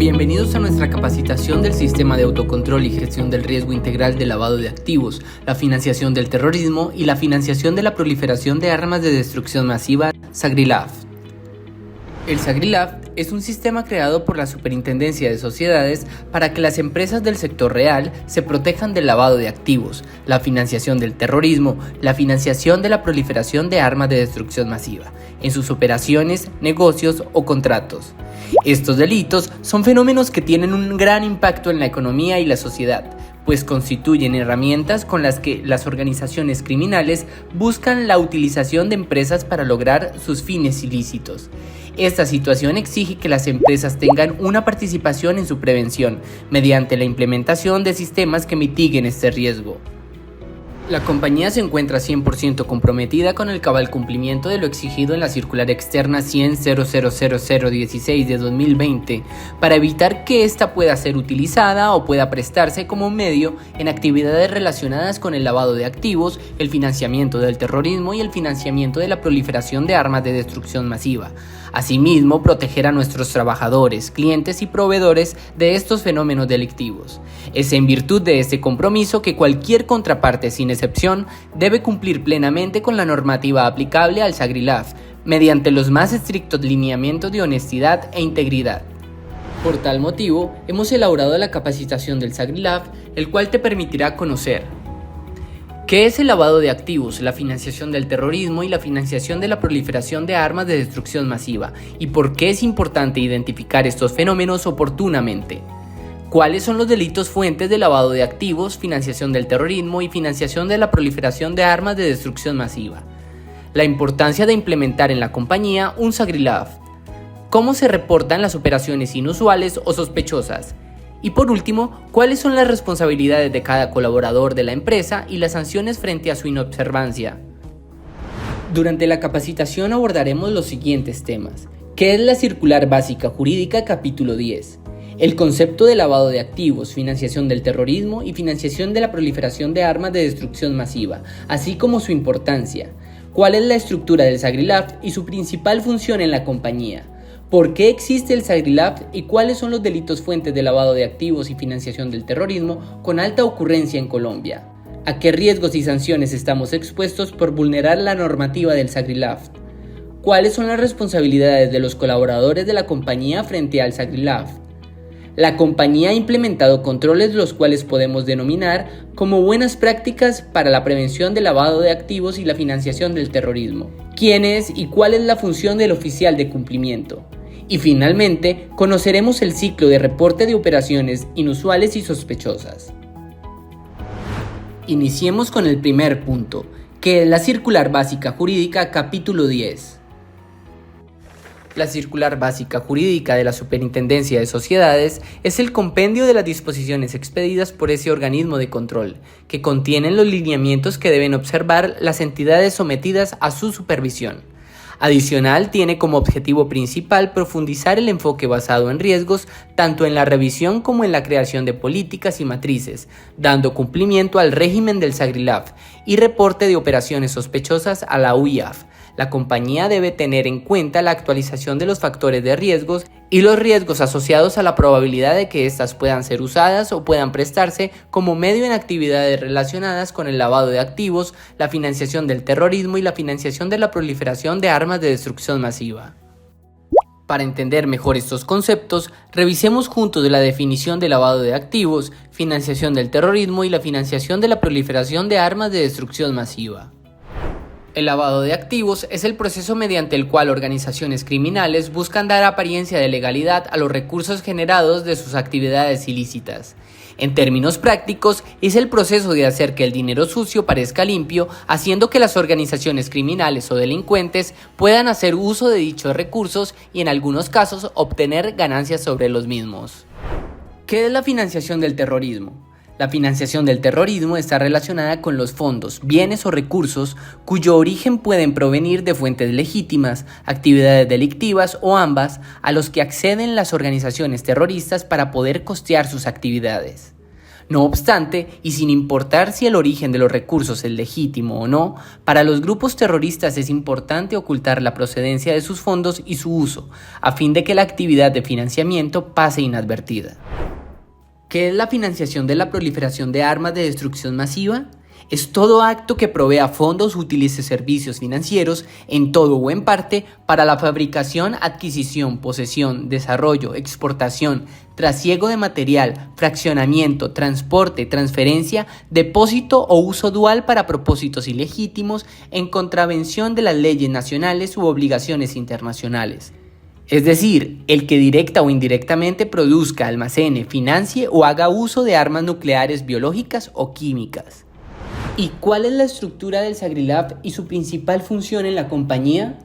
Bienvenidos a nuestra capacitación del Sistema de Autocontrol y Gestión del Riesgo Integral de Lavado de Activos, la financiación del terrorismo y la financiación de la proliferación de armas de destrucción masiva, SAGRILAF. El SAGRILAF es un sistema creado por la Superintendencia de Sociedades para que las empresas del sector real se protejan del lavado de activos, la financiación del terrorismo, la financiación de la proliferación de armas de destrucción masiva, en sus operaciones, negocios o contratos. Estos delitos son fenómenos que tienen un gran impacto en la economía y la sociedad, pues constituyen herramientas con las que las organizaciones criminales buscan la utilización de empresas para lograr sus fines ilícitos. Esta situación exige que las empresas tengan una participación en su prevención, mediante la implementación de sistemas que mitiguen este riesgo. La compañía se encuentra 100% comprometida con el cabal cumplimiento de lo exigido en la Circular Externa 100.00016 de 2020 para evitar que ésta pueda ser utilizada o pueda prestarse como medio en actividades relacionadas con el lavado de activos, el financiamiento del terrorismo y el financiamiento de la proliferación de armas de destrucción masiva. Asimismo, proteger a nuestros trabajadores, clientes y proveedores de estos fenómenos delictivos. Es en virtud de este compromiso que cualquier contraparte, sin excepción, debe cumplir plenamente con la normativa aplicable al SAGRILAF, mediante los más estrictos lineamientos de honestidad e integridad. Por tal motivo, hemos elaborado la capacitación del SAGRILAF, el cual te permitirá conocer ¿qué es el lavado de activos, la financiación del terrorismo y la financiación de la proliferación de armas de destrucción masiva? ¿Y por qué es importante identificar estos fenómenos oportunamente? ¿Cuáles son los delitos fuentes de lavado de activos, financiación del terrorismo y financiación de la proliferación de armas de destrucción masiva? La importancia de implementar en la compañía un SAGRILAF. ¿Cómo se reportan las operaciones inusuales o sospechosas? Y por último, ¿cuáles son las responsabilidades de cada colaborador de la empresa y las sanciones frente a su inobservancia? Durante la capacitación abordaremos los siguientes temas. ¿Qué es la Circular Básica Jurídica Capítulo 10? El concepto de lavado de activos, financiación del terrorismo y financiación de la proliferación de armas de destrucción masiva, así como su importancia. ¿Cuál es la estructura del SAGRILAF y su principal función en la compañía? ¿Por qué existe el SAGRILAF y cuáles son los delitos fuentes de lavado de activos y financiación del terrorismo con alta ocurrencia en Colombia? ¿A qué riesgos y sanciones estamos expuestos por vulnerar la normativa del SAGRILAF? ¿Cuáles son las responsabilidades de los colaboradores de la compañía frente al SAGRILAF? La compañía ha implementado controles los cuales podemos denominar como buenas prácticas para la prevención del lavado de activos y la financiación del terrorismo. ¿Quién es y cuál es la función del oficial de cumplimiento? Y finalmente, conoceremos el ciclo de reporte de operaciones inusuales y sospechosas. Iniciemos con el primer punto, que es la Circular Básica Jurídica Capítulo 10. La Circular Básica Jurídica de la Superintendencia de Sociedades es el compendio de las disposiciones expedidas por ese organismo de control, que contienen los lineamientos que deben observar las entidades sometidas a su supervisión. Adicional, tiene como objetivo principal profundizar el enfoque basado en riesgos, tanto en la revisión como en la creación de políticas y matrices, dando cumplimiento al régimen del SAGRILAF y reporte de operaciones sospechosas a la UIAF. La compañía debe tener en cuenta la actualización de los factores de riesgos y los riesgos asociados a la probabilidad de que éstas puedan ser usadas o puedan prestarse como medio en actividades relacionadas con el lavado de activos, la financiación del terrorismo y la financiación de la proliferación de armas de destrucción masiva. Para entender mejor estos conceptos, revisemos juntos la definición de lavado de activos, financiación del terrorismo y la financiación de la proliferación de armas de destrucción masiva. El lavado de activos es el proceso mediante el cual organizaciones criminales buscan dar apariencia de legalidad a los recursos generados de sus actividades ilícitas. En términos prácticos, es el proceso de hacer que el dinero sucio parezca limpio, haciendo que las organizaciones criminales o delincuentes puedan hacer uso de dichos recursos y en algunos casos obtener ganancias sobre los mismos. ¿Qué es la financiación del terrorismo? La financiación del terrorismo está relacionada con los fondos, bienes o recursos cuyo origen pueden provenir de fuentes legítimas, actividades delictivas o ambas, a los que acceden las organizaciones terroristas para poder costear sus actividades. No obstante, y sin importar si el origen de los recursos es legítimo o no, para los grupos terroristas es importante ocultar la procedencia de sus fondos y su uso, a fin de que la actividad de financiamiento pase inadvertida. ¿Qué es la financiación de la proliferación de armas de destrucción masiva? Es todo acto que provea fondos o utilice servicios financieros, en todo o en parte, para la fabricación, adquisición, posesión, desarrollo, exportación, trasiego de material, fraccionamiento, transporte, transferencia, depósito o uso dual para propósitos ilegítimos, en contravención de las leyes nacionales u obligaciones internacionales. Es decir, el que directa o indirectamente produzca, almacene, financie o haga uso de armas nucleares, biológicas o químicas. ¿Y cuál es la estructura del SAGRILAF y su principal función en la compañía?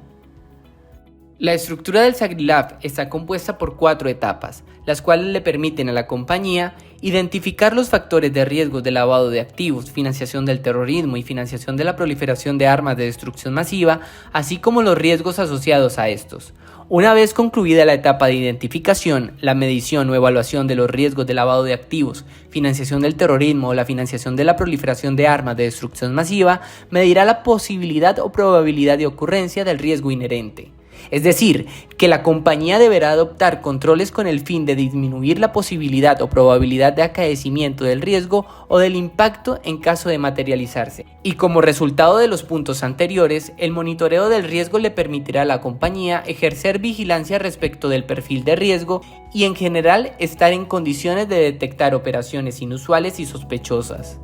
La estructura del SAGRILAF está compuesta por 4 etapas, las cuales le permiten a la compañía identificar los factores de riesgo de lavado de activos, financiación del terrorismo y financiación de la proliferación de armas de destrucción masiva, así como los riesgos asociados a estos. Una vez concluida la etapa de identificación, la medición o evaluación de los riesgos de lavado de activos, financiación del terrorismo o la financiación de la proliferación de armas de destrucción masiva, medirá la posibilidad o probabilidad de ocurrencia del riesgo inherente. Es decir, que la compañía deberá adoptar controles con el fin de disminuir la posibilidad o probabilidad de acaecimiento del riesgo o del impacto en caso de materializarse. Y como resultado de los puntos anteriores, el monitoreo del riesgo le permitirá a la compañía ejercer vigilancia respecto del perfil de riesgo y en general estar en condiciones de detectar operaciones inusuales y sospechosas.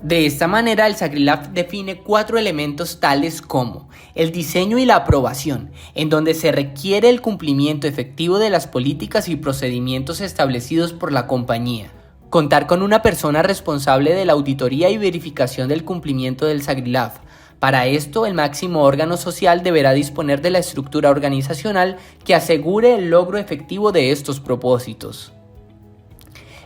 De esta manera, el SAGRILAF define 4 elementos tales como el diseño y la aprobación, en donde se requiere el cumplimiento efectivo de las políticas y procedimientos establecidos por la compañía. Contar con una persona responsable de la auditoría y verificación del cumplimiento del SAGRILAF. Para esto, el máximo órgano social deberá disponer de la estructura organizacional que asegure el logro efectivo de estos propósitos.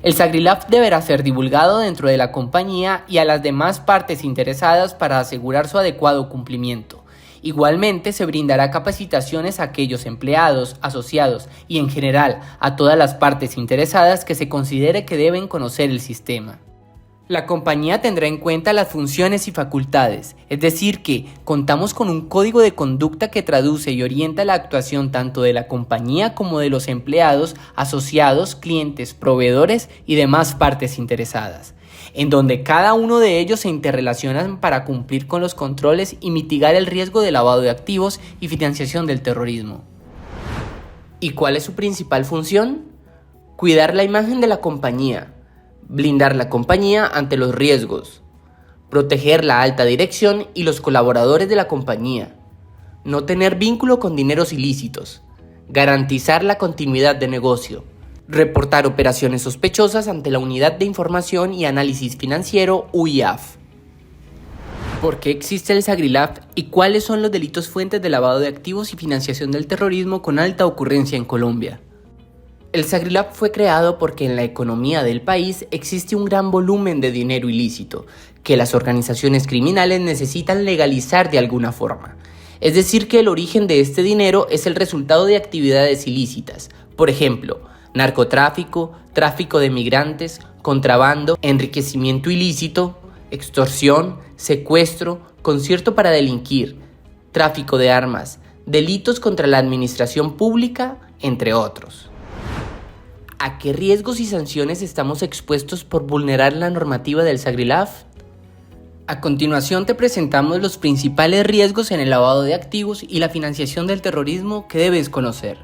El SAGRILAF deberá ser divulgado dentro de la compañía y a las demás partes interesadas para asegurar su adecuado cumplimiento. Igualmente, se brindará capacitaciones a aquellos empleados, asociados y en general a todas las partes interesadas que se considere que deben conocer el sistema. La compañía tendrá en cuenta las funciones y facultades, es decir que contamos con un código de conducta que traduce y orienta la actuación tanto de la compañía como de los empleados, asociados, clientes, proveedores y demás partes interesadas, en donde cada uno de ellos se interrelacionan para cumplir con los controles y mitigar el riesgo de lavado de activos y financiación del terrorismo. ¿Y cuál es su principal función? Cuidar la imagen de la compañía, blindar la compañía ante los riesgos, proteger la alta dirección y los colaboradores de la compañía, no tener vínculo con dineros ilícitos, garantizar la continuidad de negocio, reportar operaciones sospechosas ante la Unidad de Información y Análisis Financiero UIAF. ¿Por qué existe el SAGRILAF y cuáles son los delitos fuentes de lavado de activos y financiación del terrorismo con alta ocurrencia en Colombia? El SAGRILAF fue creado porque en la economía del país existe un gran volumen de dinero ilícito que las organizaciones criminales necesitan legalizar de alguna forma. Es decir, que el origen de este dinero es el resultado de actividades ilícitas, por ejemplo, narcotráfico, tráfico de migrantes, contrabando, enriquecimiento ilícito, extorsión, secuestro, concierto para delinquir, tráfico de armas, delitos contra la administración pública, entre otros. ¿A qué riesgos y sanciones estamos expuestos por vulnerar la normativa del SAGRILAF? A continuación te presentamos los principales riesgos en el lavado de activos y la financiación del terrorismo que debes conocer.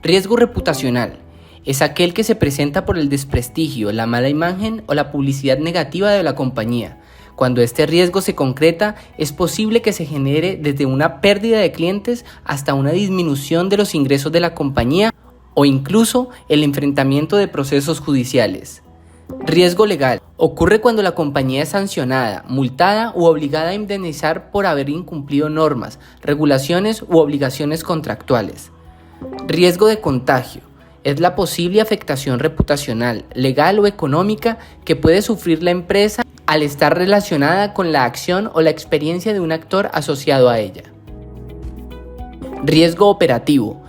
Riesgo reputacional. Es aquel que se presenta por el desprestigio, la mala imagen o la publicidad negativa de la compañía. Cuando este riesgo se concreta, es posible que se genere desde una pérdida de clientes hasta una disminución de los ingresos de la compañía o incluso el enfrentamiento de procesos judiciales. Riesgo legal. Ocurre cuando la compañía es sancionada, multada u obligada a indemnizar por haber incumplido normas, regulaciones u obligaciones contractuales. Riesgo de contagio. Es la posible afectación reputacional, legal o económica que puede sufrir la empresa al estar relacionada con la acción o la experiencia de un actor asociado a ella. Riesgo operativo.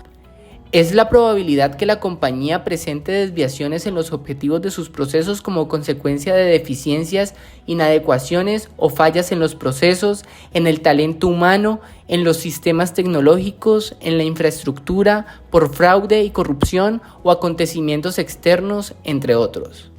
Es la probabilidad que la compañía presente desviaciones en los objetivos de sus procesos como consecuencia de deficiencias, inadecuaciones o fallas en los procesos, en el talento humano, en los sistemas tecnológicos, en la infraestructura, por fraude y corrupción o acontecimientos externos, entre otros.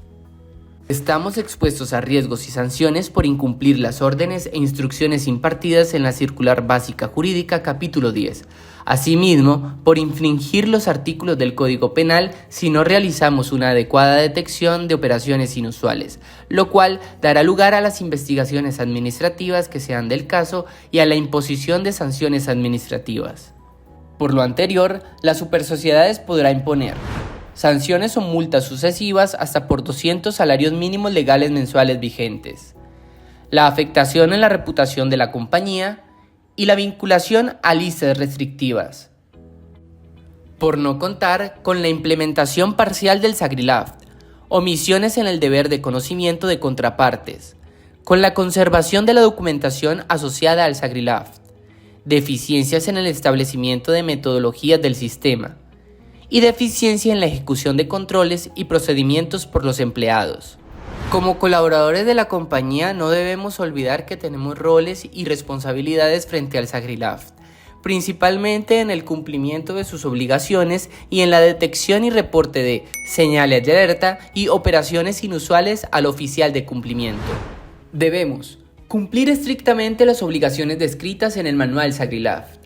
Estamos expuestos a riesgos y sanciones por incumplir las órdenes e instrucciones impartidas en la Circular Básica Jurídica Capítulo 10. Asimismo, por infringir los artículos del Código Penal si no realizamos una adecuada detección de operaciones inusuales, lo cual dará lugar a las investigaciones administrativas que sean del caso y a la imposición de sanciones administrativas. Por lo anterior, las supersociedades podrá imponer sanciones o multas sucesivas hasta por 200 salarios mínimos legales mensuales vigentes, la afectación en la reputación de la compañía y la vinculación a listas restrictivas, por no contar con la implementación parcial del SAGRILAFT, omisiones en el deber de conocimiento de contrapartes, con la conservación de la documentación asociada al SAGRILAFT, deficiencias en el establecimiento de metodologías del sistema, y deficiencia en la ejecución de controles y procedimientos por los empleados. Como colaboradores de la compañía no debemos olvidar que tenemos roles y responsabilidades frente al SAGRILAFT, principalmente en el cumplimiento de sus obligaciones y en la detección y reporte de señales de alerta y operaciones inusuales al oficial de cumplimiento. Debemos cumplir estrictamente las obligaciones descritas en el manual SAGRILAFT,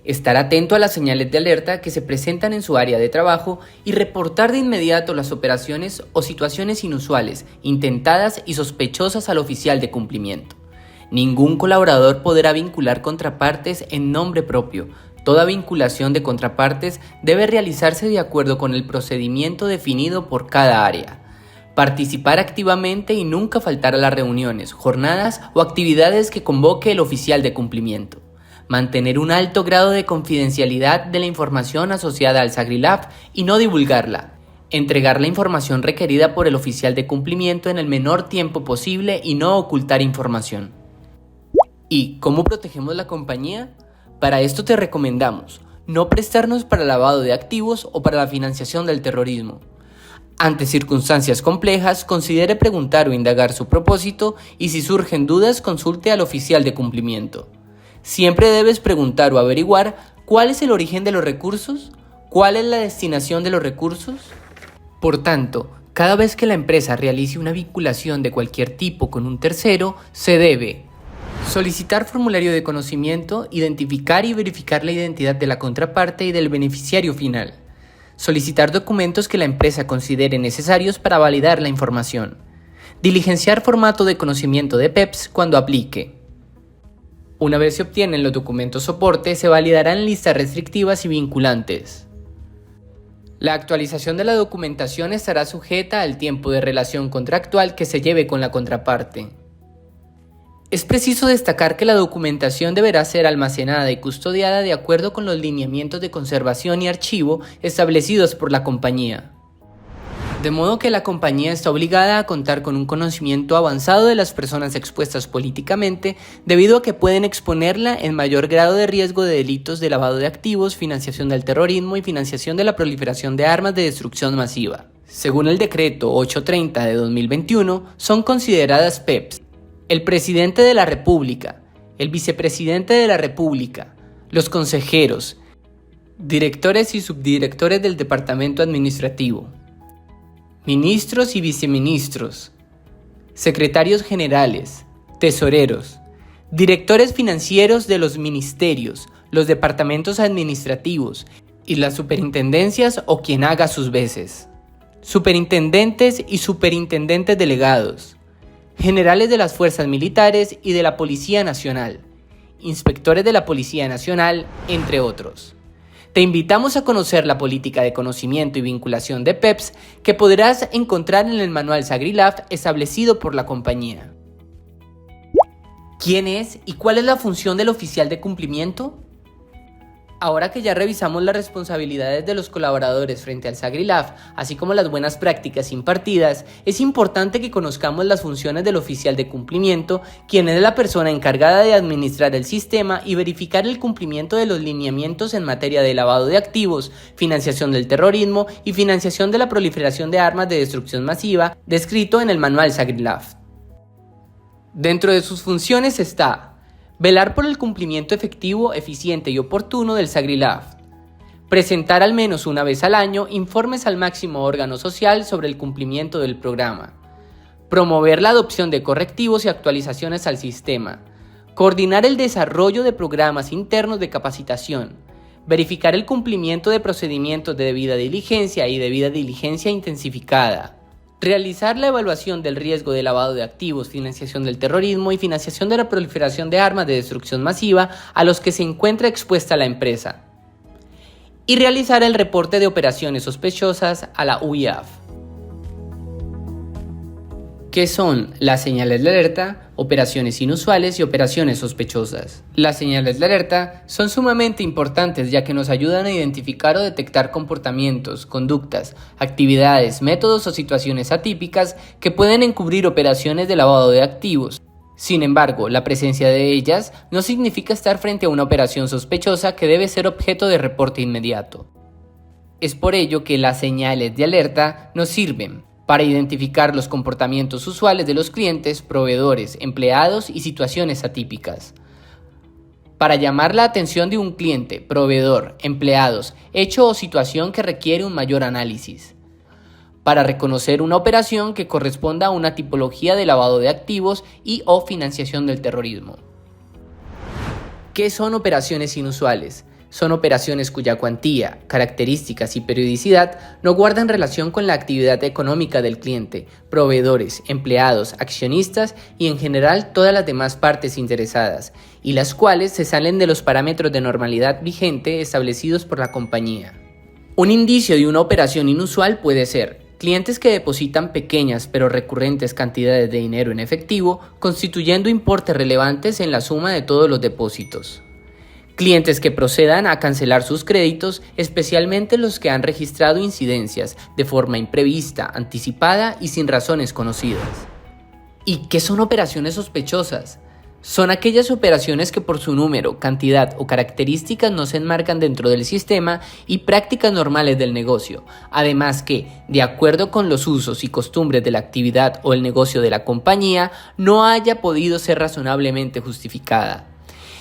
estar atento a las señales de alerta que se presentan en su área de trabajo y reportar de inmediato las operaciones o situaciones inusuales, intentadas y sospechosas al oficial de cumplimiento. Ningún colaborador podrá vincular contrapartes en nombre propio. Toda vinculación de contrapartes debe realizarse de acuerdo con el procedimiento definido por cada área. Participar activamente y nunca faltar a las reuniones, jornadas o actividades que convoque el oficial de cumplimiento. Mantener un alto grado de confidencialidad de la información asociada al SAGRILAFT y no divulgarla. Entregar la información requerida por el oficial de cumplimiento en el menor tiempo posible y no ocultar información. ¿Y cómo protegemos la compañía? Para esto te recomendamos no prestarnos para lavado de activos o para la financiación del terrorismo. Ante circunstancias complejas, considere preguntar o indagar su propósito y si surgen dudas, consulte al oficial de cumplimiento. Siempre debes preguntar o averiguar cuál es el origen de los recursos, cuál es la destinación de los recursos. Por tanto, cada vez que la empresa realice una vinculación de cualquier tipo con un tercero, se debe solicitar formulario de conocimiento, identificar y verificar la identidad de la contraparte y del beneficiario final. Solicitar documentos que la empresa considere necesarios para validar la información. Diligenciar formato de conocimiento de PEPS cuando aplique. Una vez se obtienen los documentos soporte, se validarán listas restrictivas y vinculantes. La actualización de la documentación estará sujeta al tiempo de relación contractual que se lleve con la contraparte. Es preciso destacar que la documentación deberá ser almacenada y custodiada de acuerdo con los lineamientos de conservación y archivo establecidos por la compañía. De modo que la compañía está obligada a contar con un conocimiento avanzado de las personas expuestas políticamente, debido a que pueden exponerla en mayor grado de riesgo de delitos de lavado de activos, financiación del terrorismo y financiación de la proliferación de armas de destrucción masiva. Según el decreto 830 de 2021, son consideradas PEPs el presidente de la República, el vicepresidente de la República, los consejeros, directores y subdirectores del departamento administrativo, ministros y viceministros, secretarios generales, tesoreros, directores financieros de los ministerios, los departamentos administrativos y las superintendencias o quien haga sus veces, superintendentes y superintendentes delegados, generales de las fuerzas militares y de la Policía Nacional, inspectores de la Policía Nacional, entre otros. Te invitamos a conocer la política de conocimiento y vinculación de PEPS que podrás encontrar en el manual SAGRILAFT establecido por la compañía. ¿Quién es y cuál es la función del oficial de cumplimiento? Ahora que ya revisamos las responsabilidades de los colaboradores frente al SagriLab, así como las buenas prácticas impartidas, es importante que conozcamos las funciones del oficial de cumplimiento, quien es la persona encargada de administrar el sistema y verificar el cumplimiento de los lineamientos en materia de lavado de activos, financiación del terrorismo y financiación de la proliferación de armas de destrucción masiva, descrito en el manual SagriLab. Dentro de sus funciones está velar por el cumplimiento efectivo, eficiente y oportuno del SagriLab. Presentar al menos una vez al año informes al máximo órgano social sobre el cumplimiento del programa. Promover la adopción de correctivos y actualizaciones al sistema. Coordinar el desarrollo de programas internos de capacitación. Verificar el cumplimiento de procedimientos de debida diligencia y debida diligencia intensificada. Realizar la evaluación del riesgo de lavado de activos, financiación del terrorismo y financiación de la proliferación de armas de destrucción masiva a los que se encuentra expuesta la empresa. Y realizar el reporte de operaciones sospechosas a la UIAF. ¿Qué son las señales de alerta, operaciones inusuales y operaciones sospechosas? Las señales de alerta son sumamente importantes ya que nos ayudan a identificar o detectar comportamientos, conductas, actividades, métodos o situaciones atípicas que pueden encubrir operaciones de lavado de activos. Sin embargo, la presencia de ellas no significa estar frente a una operación sospechosa que debe ser objeto de reporte inmediato. Es por ello que las señales de alerta nos sirven para identificar los comportamientos usuales de los clientes, proveedores, empleados y situaciones atípicas. Para llamar la atención de un cliente, proveedor, empleados, hecho o situación que requiere un mayor análisis. Para reconocer una operación que corresponda a una tipología de lavado de activos y o financiación del terrorismo. ¿Qué son operaciones inusuales? Son operaciones cuya cuantía, características y periodicidad no guardan relación con la actividad económica del cliente, proveedores, empleados, accionistas y en general todas las demás partes interesadas, y las cuales se salen de los parámetros de normalidad vigente establecidos por la compañía. Un indicio de una operación inusual puede ser clientes que depositan pequeñas pero recurrentes cantidades de dinero en efectivo, constituyendo importes relevantes en la suma de todos los depósitos. Clientes que procedan a cancelar sus créditos, especialmente los que han registrado incidencias de forma imprevista, anticipada y sin razones conocidas. ¿Y qué son operaciones sospechosas? Son aquellas operaciones que por su número, cantidad o características no se enmarcan dentro del sistema y prácticas normales del negocio, además que, de acuerdo con los usos y costumbres de la actividad o el negocio de la compañía, no haya podido ser razonablemente justificada.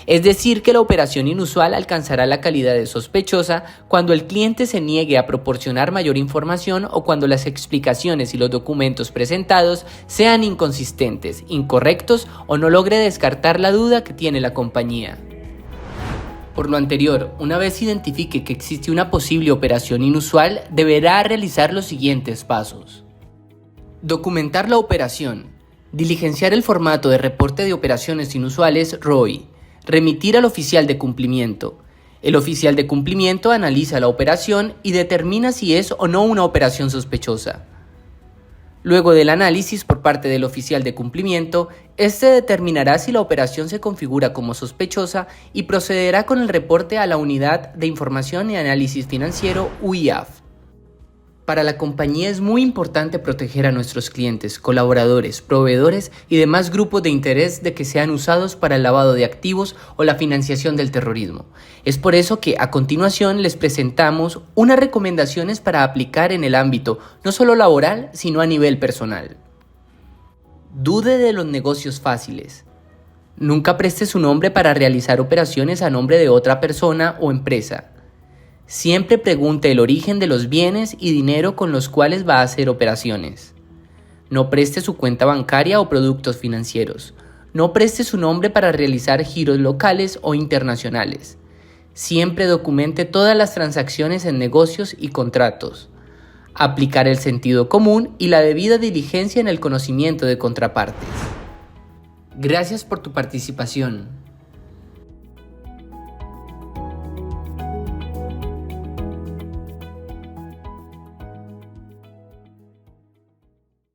Es decir, que la operación inusual alcanzará la calidad de sospechosa cuando el cliente se niegue a proporcionar mayor información o cuando las explicaciones y los documentos presentados sean inconsistentes, incorrectos o no logre descartar la duda que tiene la compañía. Por lo anterior, una vez identifique que existe una posible operación inusual, deberá realizar los siguientes pasos. Documentar la operación. Diligenciar el formato de reporte de operaciones inusuales ROI. Remitir al oficial de cumplimiento. El oficial de cumplimiento analiza la operación y determina si es o no una operación sospechosa. Luego del análisis por parte del oficial de cumplimiento, este determinará si la operación se configura como sospechosa y procederá con el reporte a la Unidad de Información y Análisis Financiero UIAF. Para la compañía es muy importante proteger a nuestros clientes, colaboradores, proveedores y demás grupos de interés de que sean usados para el lavado de activos o la financiación del terrorismo. Es por eso que a continuación les presentamos unas recomendaciones para aplicar en el ámbito no solo laboral, sino a nivel personal. Dude de los negocios fáciles. Nunca preste su nombre para realizar operaciones a nombre de otra persona o empresa. Siempre pregunte el origen de los bienes y dinero con los cuales va a hacer operaciones. No preste su cuenta bancaria o productos financieros. No preste su nombre para realizar giros locales o internacionales. Siempre documente todas las transacciones en negocios y contratos. Aplicar el sentido común y la debida diligencia en el conocimiento de contrapartes. Gracias por tu participación.